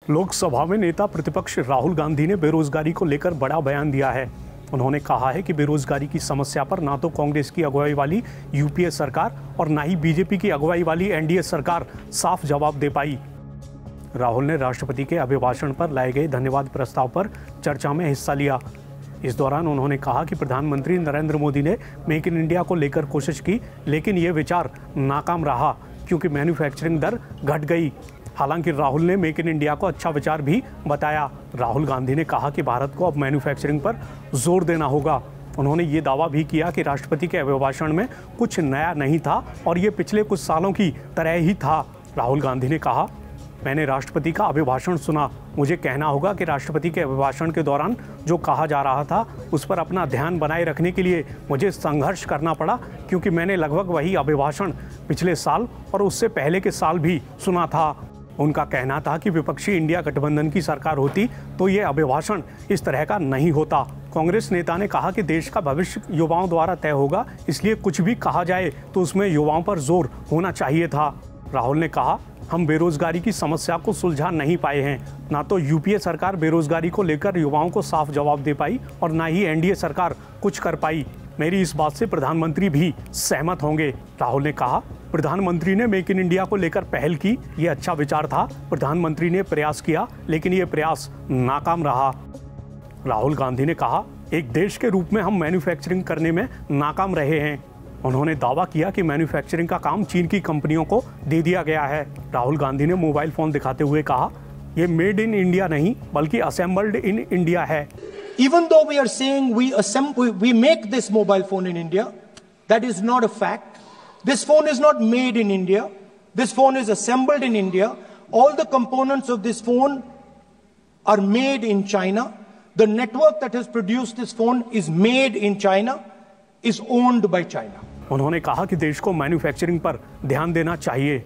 लोकसभा में नेता प्रतिपक्ष राहुल गांधी ने बेरोजगारी को लेकर बड़ा बयान दिया है। उन्होंने कहा है कि बेरोजगारी की समस्या पर ना तो कांग्रेस की अगुवाई वाली यूपीए सरकार और ना ही बीजेपी की अगुवाई वाली एनडीए सरकार साफ जवाब दे पाई। राहुल ने राष्ट्रपति के अभिभाषण पर लाए गए धन्यवाद प्रस्ताव पर चर्चा में हिस्सा लिया। इस दौरान उन्होंने कहा कि प्रधानमंत्री नरेंद्र मोदी ने मेक इन इंडिया को लेकर कोशिश की, लेकिन ये विचार नाकाम रहा क्योंकि मैन्युफैक्चरिंग दर घट गई। हालांकि राहुल ने मेक इन इंडिया को अच्छा विचार भी बताया। राहुल गांधी ने कहा कि भारत को अब मैन्युफैक्चरिंग पर जोर देना होगा। उन्होंने ये दावा भी किया कि राष्ट्रपति के अभिभाषण में कुछ नया नहीं था और ये पिछले कुछ सालों की तरह ही था। राहुल गांधी ने कहा, मैंने राष्ट्रपति का अभिभाषण सुना। मुझे कहना होगा कि राष्ट्रपति के अभिभाषण के दौरान जो कहा जा रहा था उस पर अपना ध्यान बनाए रखने के लिए मुझे संघर्ष करना पड़ा, क्योंकि मैंने लगभग वही अभिभाषण पिछले साल और उससे पहले के साल भी सुना था। उनका कहना था कि विपक्षी इंडिया गठबंधन की सरकार होती तो ये अभिभाषण इस तरह का नहीं होता। कांग्रेस नेता ने कहा कि देश का भविष्य युवाओं द्वारा तय होगा, इसलिए कुछ भी कहा जाए तो उसमें युवाओं पर जोर होना चाहिए था। राहुल ने कहा, हम बेरोजगारी की समस्या को सुलझा नहीं पाए हैं। ना तो यूपीए सरकार बेरोजगारी को लेकर युवाओं को साफ जवाब दे पाई और ना ही एनडीए सरकार कुछ कर पाई। मेरी इस बात से प्रधानमंत्री भी सहमत होंगे। राहुल ने कहा, प्रधानमंत्री ने मेक इन इंडिया को लेकर पहल की, ये अच्छा विचार था। प्रधानमंत्री ने प्रयास किया, लेकिन ये प्रयास नाकाम रहा। राहुल गांधी ने कहा, एक देश के रूप में हम मैन्युफैक्चरिंग करने में नाकाम रहे हैं। उन्होंने दावा किया कि मैन्युफैक्चरिंग का काम चीन की कंपनियों को दे दिया गया है। राहुल गांधी ने मोबाइल फोन दिखाते हुए कहा, ये मेड इन इंडिया नहीं बल्कि असेंबल्ड इन इंडिया है। Even though we are saying we make this mobile phone in India, that is not a fact. This phone is not made in India. This phone is assembled in India. All the components of this phone are made in China. The network that has produced this phone is made in China, is owned by China. उन्होंने कहा कि देश को manufacturing पर ध्यान देना चाहिए।